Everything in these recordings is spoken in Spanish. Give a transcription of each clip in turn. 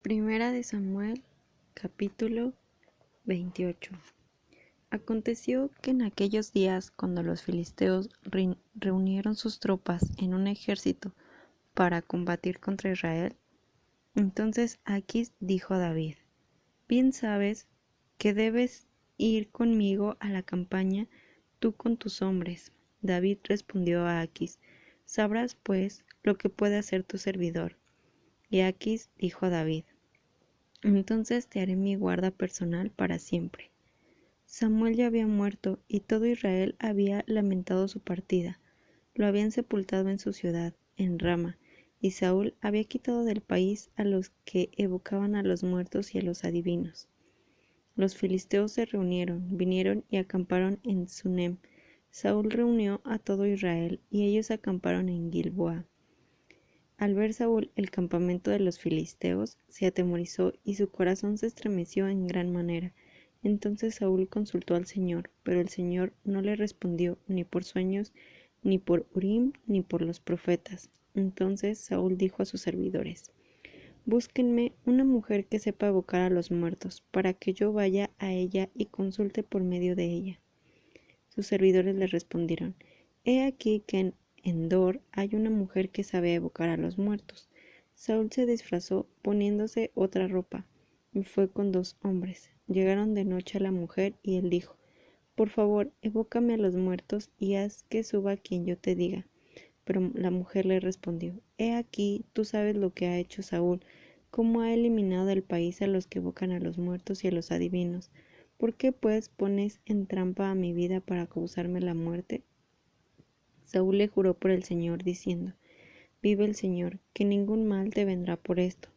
Primera de Samuel, capítulo 28. Aconteció que en aquellos días, cuando los filisteos reunieron sus tropas en un ejército para combatir contra Israel, entonces Aquis dijo a David: Bien sabes que debes ir conmigo a la campaña, tú con tus hombres. David respondió a Aquis: Sabrás pues lo que puede hacer tu servidor. Y Aquis dijo a David: Entonces te haré mi guarda personal para siempre. Samuel ya había muerto y todo Israel había lamentado su partida. Lo habían sepultado en su ciudad, en Rama, y Saúl había quitado del país a los que evocaban a los muertos y a los adivinos. Los filisteos se reunieron, vinieron y acamparon en Sunem. Saúl reunió a todo Israel y ellos acamparon en Gilboa. Al ver Saúl el campamento de los filisteos, se atemorizó y su corazón se estremeció en gran manera. Entonces Saúl consultó al Señor, pero el Señor no le respondió ni por sueños, ni por Urim, ni por los profetas. Entonces Saúl dijo a sus servidores: Búsquenme una mujer que sepa evocar a los muertos, para que yo vaya a ella y consulte por medio de ella. Sus servidores le respondieron: He aquí que en Endor hay una mujer que sabe evocar a los muertos. Saúl se disfrazó poniéndose otra ropa, y fue con 2 hombres. Llegaron de noche a la mujer, y él dijo: Por favor, evócame a los muertos, y haz que suba quien yo te diga. Pero la mujer le respondió: He aquí, tú sabes lo que ha hecho Saúl, cómo ha eliminado del país a los que evocan a los muertos y a los adivinos. ¿Por qué pues pones en trampa a mi vida para causarme la muerte? Saúl le juró por el Señor, diciendo: Vive el Señor, que ningún mal te vendrá por esto.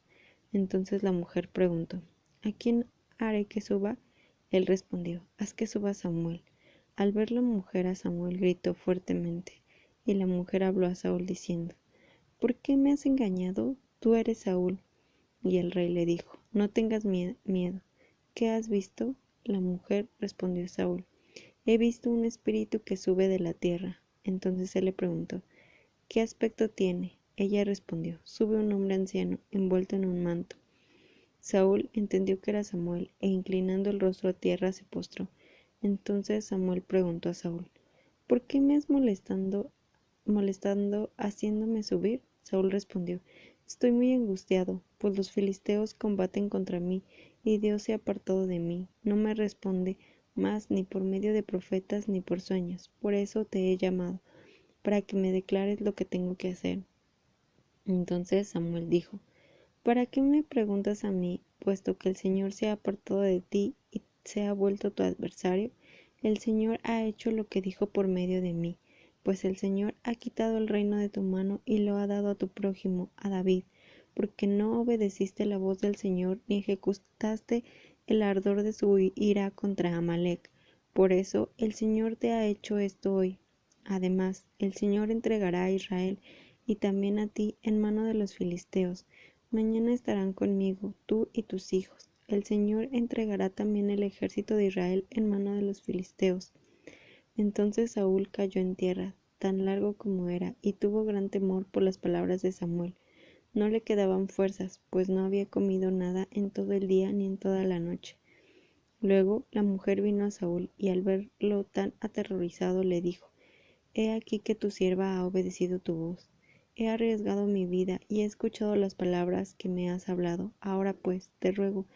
Entonces la mujer preguntó: ¿A quién haré que suba? Él respondió: Haz que suba Samuel. Al ver la mujer a Samuel gritó fuertemente, y la mujer habló a Saúl diciendo: ¿Por qué me has engañado? Tú eres Saúl. Y el rey le dijo: No tengas miedo. ¿Qué has visto? La mujer respondió a Saúl: He visto un espíritu que sube de la tierra. Entonces él le preguntó: ¿Qué aspecto tiene? Ella respondió: Sube un hombre anciano, envuelto en un manto. Saúl entendió que era Samuel, e inclinando el rostro a tierra se postró. Entonces Samuel preguntó a Saúl: ¿Por qué me has molestando haciéndome subir? Saúl respondió: Estoy muy angustiado, pues los filisteos combaten contra mí, y Dios se ha apartado de mí. No me responde más ni por medio de profetas ni por sueños. Por eso te he llamado, para que me declares lo que tengo que hacer. Entonces Samuel dijo: ¿Para qué me preguntas a mí, puesto que el Señor se ha apartado de ti y se ha vuelto tu adversario? El Señor ha hecho lo que dijo por medio de mí, pues el Señor ha quitado el reino de tu mano y lo ha dado a tu prójimo, a David, porque no obedeciste la voz del Señor ni ejecutaste el ardor de su ira contra Amalec. Por eso el Señor te ha hecho esto hoy. Además, el Señor entregará a Israel y también a ti en mano de los filisteos. Mañana estarán conmigo, tú y tus hijos. El Señor entregará también el ejército de Israel en mano de los filisteos. Entonces Saúl cayó en tierra, tan largo como era, y tuvo gran temor por las palabras de Samuel. No le quedaban fuerzas, pues no había comido nada en todo el día ni en toda la noche. Luego la mujer vino a Saúl, y al verlo tan aterrorizado le dijo: He aquí que tu sierva ha obedecido tu voz. He arriesgado mi vida y he escuchado las palabras que me has hablado. Ahora pues, te ruego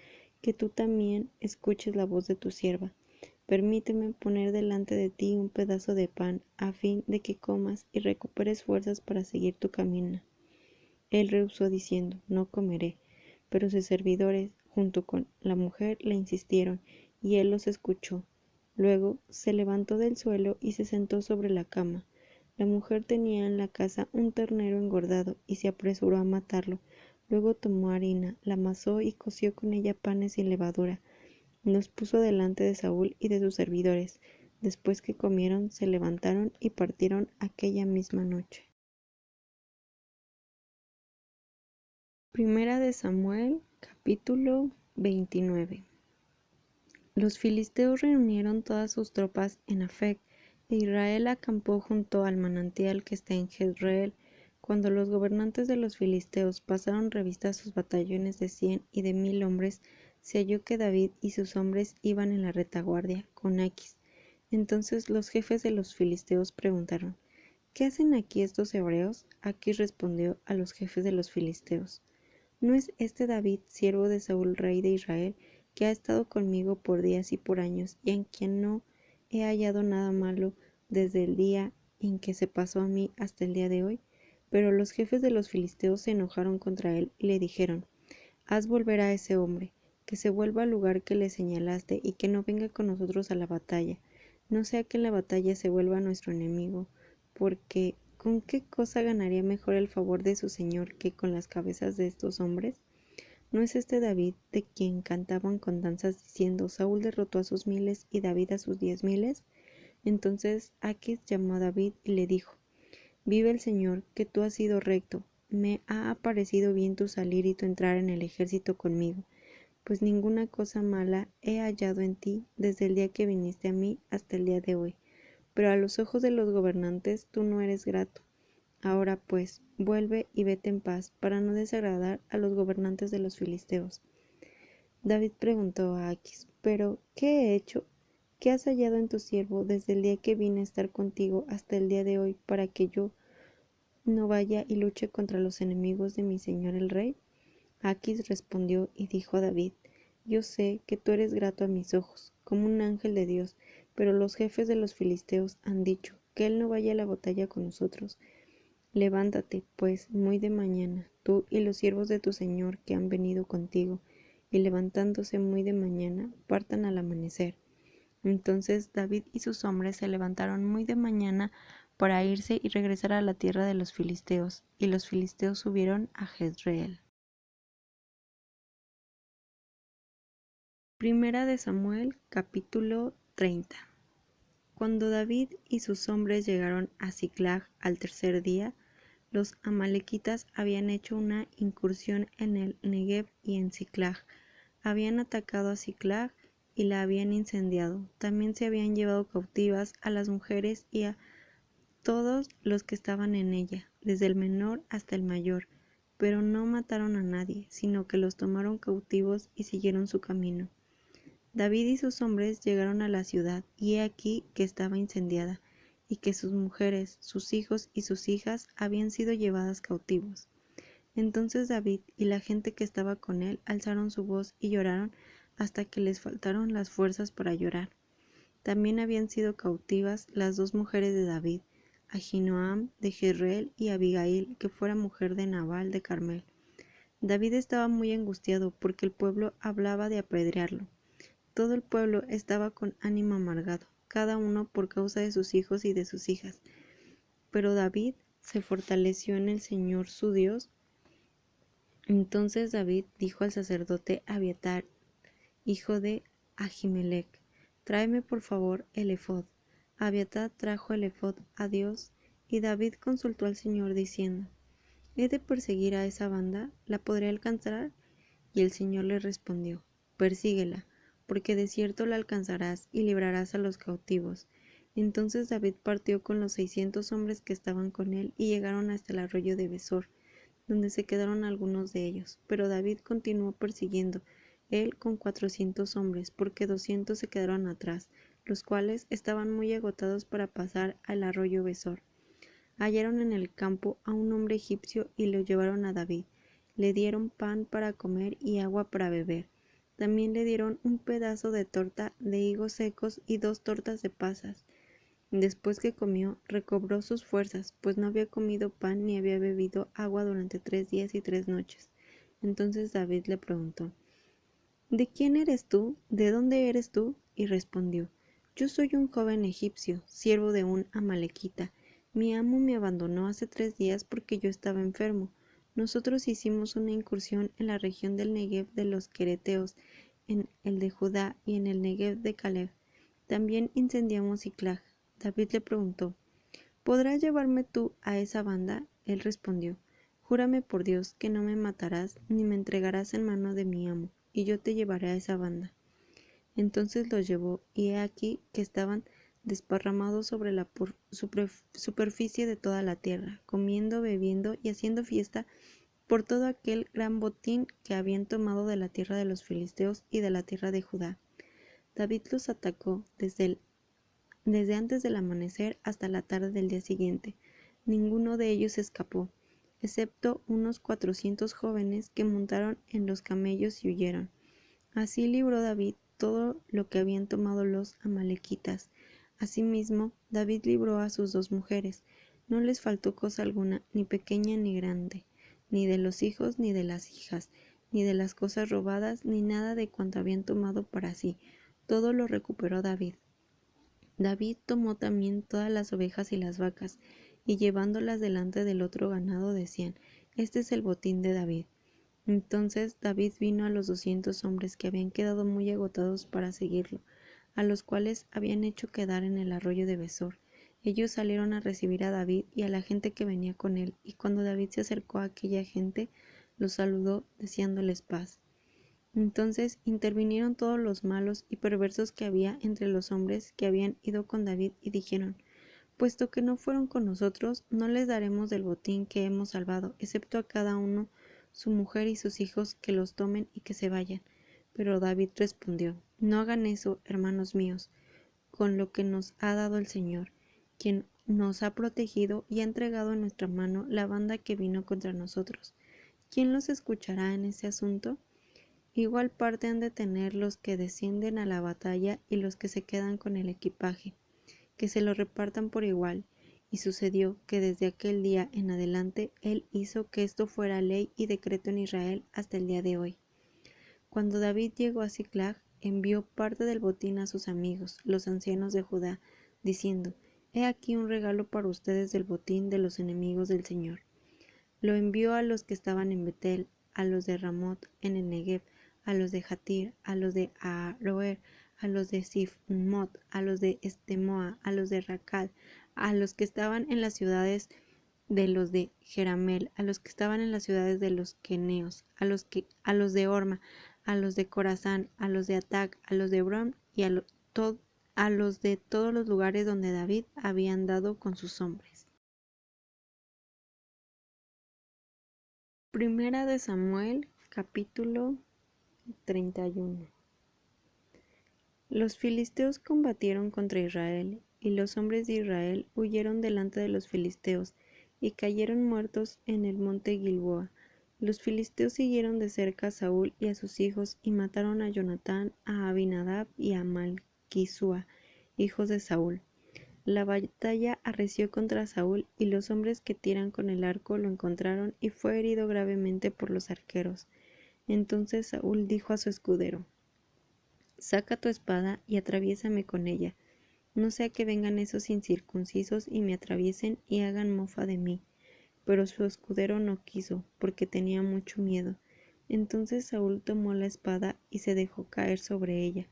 que tú también escuches la voz de tu sierva. Permíteme poner delante de ti un pedazo de pan, a fin de que comas y recuperes fuerzas para seguir tu camino. Él rehusó diciendo: No comeré. Pero sus servidores, junto con la mujer, le insistieron, y él los escuchó. Luego se levantó del suelo y se sentó sobre la cama. La mujer tenía en la casa un ternero engordado, y se apresuró a matarlo. Luego tomó harina, la amasó y coció con ella panes sin levadura. Los puso delante de Saúl y de sus servidores. Después que comieron, se levantaron y partieron aquella misma noche. Primera de Samuel, capítulo 29. Los filisteos reunieron todas sus tropas en Afec, e Israel acampó junto al manantial que está en Jezreel. Cuando los gobernantes de los filisteos pasaron revista a sus batallones de 100 y de 1000 hombres, se halló que David y sus hombres iban en la retaguardia con Aquis. Entonces los jefes de los filisteos preguntaron: ¿Qué hacen aquí estos hebreos? Aquis respondió a los jefes de los filisteos: ¿No es este David, siervo de Saúl, rey de Israel, que ha estado conmigo por días y por años, y en quien no he hallado nada malo desde el día en que se pasó a mí hasta el día de hoy? Pero los jefes de los filisteos se enojaron contra él y le dijeron: Haz volver a ese hombre, que se vuelva al lugar que le señalaste y que no venga con nosotros a la batalla, no sea que en la batalla se vuelva nuestro enemigo, porque ¿con qué cosa ganaría mejor el favor de su señor que con las cabezas de estos hombres? ¿No es este David de quien cantaban con danzas diciendo: Saúl derrotó a sus miles y David a sus 10,000? Entonces Aquis llamó a David y le dijo: Vive el Señor, que tú has sido recto. Me ha parecido bien tu salir y tu entrar en el ejército conmigo, pues ninguna cosa mala he hallado en ti desde el día que viniste a mí hasta el día de hoy. Pero a los ojos de los gobernantes tú no eres grato. Ahora pues, vuelve y vete en paz, para no desagradar a los gobernantes de los filisteos. David preguntó a Aquis: ¿Pero qué he hecho? ¿Qué has hallado en tu siervo desde el día que vine a estar contigo hasta el día de hoy, para que yo no vaya y luche contra los enemigos de mi señor el rey? Aquis respondió y dijo a David: Yo sé que tú eres grato a mis ojos, como un ángel de Dios, pero los jefes de los filisteos han dicho que él no vaya a la batalla con nosotros. Levántate, pues, muy de mañana, tú y los siervos de tu señor que han venido contigo, y levantándose muy de mañana, partan al amanecer. Entonces David y sus hombres se levantaron muy de mañana para irse y regresar a la tierra de los filisteos, y los filisteos subieron a Jezreel. Primera de Samuel, capítulo 30. Cuando David y sus hombres llegaron a Siclag al tercer día, los amalecitas habían hecho una incursión en el Negev y en Siclag. Habían atacado a Siclag y la habían incendiado. También se habían llevado cautivas a las mujeres y a todos los que estaban en ella, desde el menor hasta el mayor, pero no mataron a nadie, sino que los tomaron cautivos y siguieron su camino. David y sus hombres llegaron a la ciudad, y he aquí que estaba incendiada, y que sus mujeres, sus hijos y sus hijas habían sido llevadas cautivos. Entonces David y la gente que estaba con él alzaron su voz y lloraron hasta que les faltaron las fuerzas para llorar. También habían sido cautivas las 2 mujeres de David, Ahinoam de Jezreel y Abigail, que fuera mujer de Nabal de Carmel. David estaba muy angustiado porque el pueblo hablaba de apedrearlo. Todo el pueblo estaba con ánimo amargado, cada uno por causa de sus hijos y de sus hijas. Pero David se fortaleció en el Señor su Dios. Entonces David dijo al sacerdote Abiatar, hijo de Ahimelech: Tráeme por favor el efod. Abiatar trajo el efod a Dios, y David consultó al Señor diciendo: ¿He de perseguir a esa banda? ¿La podré alcanzar? Y el Señor le respondió: Persíguela, porque de cierto la alcanzarás y librarás a los cautivos. Entonces David partió con los 600 hombres que estaban con él y llegaron hasta el arroyo de Besor, donde se quedaron algunos de ellos. Pero David continuó persiguiendo, él con 400 hombres, porque 200 se quedaron atrás, los cuales estaban muy agotados para pasar al arroyo Besor. Hallaron en el campo a un hombre egipcio y lo llevaron a David. Le dieron pan para comer y agua para beber. También le dieron un pedazo de torta de higos secos y 2 tortas de pasas. Después que comió, recobró sus fuerzas, pues no había comido pan ni había bebido agua durante 3 días y 3 noches. Entonces David le preguntó: ¿De quién eres tú? ¿De dónde eres tú? Y respondió: Yo soy un joven egipcio, siervo de un amalequita. Mi amo me abandonó hace 3 días porque yo estaba enfermo. Nosotros hicimos una incursión en la región del Negev de los quereteos, en el de Judá y en el Negev de Caleb. También incendiamos Siclag. David le preguntó: ¿Podrás llevarme tú a esa banda? Él respondió: Júrame por Dios que no me matarás ni me entregarás en mano de mi amo, y yo te llevaré a esa banda. Entonces los llevó, y he aquí que estaban desparramados sobre la superficie de toda la tierra, comiendo, bebiendo y haciendo fiesta por todo aquel gran botín que habían tomado de la tierra de los filisteos y de la tierra de Judá. David los atacó desde antes del amanecer hasta la tarde del día siguiente. Ninguno de ellos escapó, excepto unos 400 jóvenes que montaron en los camellos y huyeron. Así libró David todo lo que habían tomado los amalecitas. Asimismo, David libró a sus 2 mujeres. No les faltó cosa alguna, ni pequeña ni grande, ni de los hijos ni de las hijas, ni de las cosas robadas, ni nada de cuanto habían tomado para sí. Todo lo recuperó David. David tomó también todas las ovejas y las vacas, y llevándolas delante del otro ganado decían: Este es el botín de David. Entonces David vino a los 200 hombres que habían quedado muy agotados para seguirlo, a los cuales habían hecho quedar en el arroyo de Besor. Ellos salieron a recibir a David y a la gente que venía con él, y cuando David se acercó a aquella gente, los saludó, deseándoles paz. Entonces intervinieron todos los malos y perversos que había entre los hombres que habían ido con David, y dijeron: Puesto que no fueron con nosotros, no les daremos del botín que hemos salvado, excepto a cada uno su mujer y sus hijos, que los tomen y que se vayan. Pero David respondió: No hagan eso, hermanos míos, con lo que nos ha dado el Señor, quien nos ha protegido y ha entregado en nuestra mano la banda que vino contra nosotros. ¿Quién los escuchará en ese asunto? Igual parte han de tener los que descienden a la batalla y los que se quedan con el equipaje, que se lo repartan por igual. Y sucedió que desde aquel día en adelante él hizo que esto fuera ley y decreto en Israel hasta el día de hoy. Cuando David llegó a Siclag, envió parte del botín a sus amigos, los ancianos de Judá, diciendo: He aquí un regalo para ustedes del botín de los enemigos del Señor. Lo envió a los que estaban en Betel, a los de Ramot en el Negev, a los de Jatir, a los de Aroer, a los de Sifmot, a los de Estemoa, a los de Racal, a los que estaban en las ciudades de los de Jeramel, a los que estaban en las ciudades de los queneos, a los de Orma, a los de Corazán, a los de Atac, a los de Hebrón y a los de todos los lugares donde David había andado con sus hombres. Primera de Samuel, capítulo 31. Los filisteos combatieron contra Israel, y los hombres de Israel huyeron delante de los filisteos, y cayeron muertos en el monte Gilboa. Los filisteos siguieron de cerca a Saúl y a sus hijos, y mataron a Jonatán, a Abinadab y a Malquisúa, hijos de Saúl. La batalla arreció contra Saúl, y los hombres que tiran con el arco lo encontraron, y fue herido gravemente por los arqueros. Entonces Saúl dijo a su escudero: Saca tu espada y atraviésame con ella, no sea que vengan esos incircuncisos y me atraviesen y hagan mofa de mí. Pero su escudero no quiso, porque tenía mucho miedo. Entonces Saúl tomó la espada y se dejó caer sobre ella.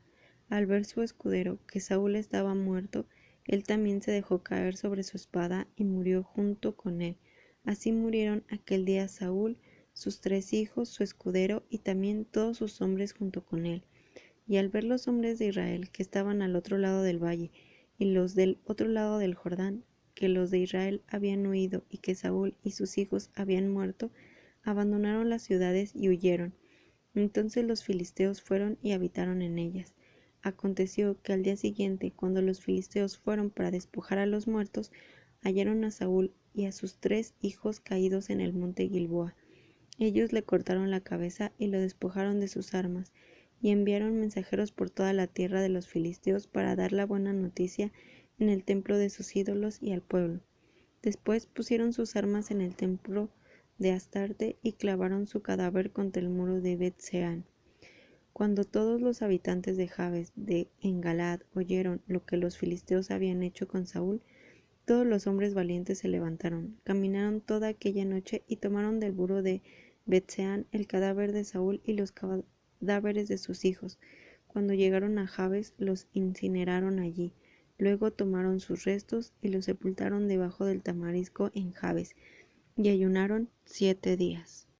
Al ver su escudero que Saúl estaba muerto, él también se dejó caer sobre su espada y murió junto con él. Así murieron aquel día Saúl, sus 3 hijos, su escudero y también todos sus hombres junto con él. Y al ver los hombres de Israel que estaban al otro lado del valle y los del otro lado del Jordán, que los de Israel habían huido y que Saúl y sus hijos habían muerto, abandonaron las ciudades y huyeron. Entonces los filisteos fueron y habitaron en ellas. Aconteció que al día siguiente, cuando los filisteos fueron para despojar a los muertos, hallaron a Saúl y a sus 3 hijos caídos en el monte Gilboa. Ellos le cortaron la cabeza y lo despojaron de sus armas, y enviaron mensajeros por toda la tierra de los filisteos para dar la buena noticia en el templo de sus ídolos y al pueblo. Después pusieron sus armas en el templo de Astarte y clavaron su cadáver contra el muro de Bet-Sean. Cuando todos los habitantes de Jabes de Engalad oyeron lo que los filisteos habían hecho con Saúl, todos los hombres valientes se levantaron, caminaron toda aquella noche y tomaron del muro de Bet-Sean el cadáver de Saúl y los cadáveres de sus hijos. Cuando llegaron a Jabes, los incineraron allí. Luego tomaron sus restos y los sepultaron debajo del tamarisco en Jabes, y ayunaron 7 días.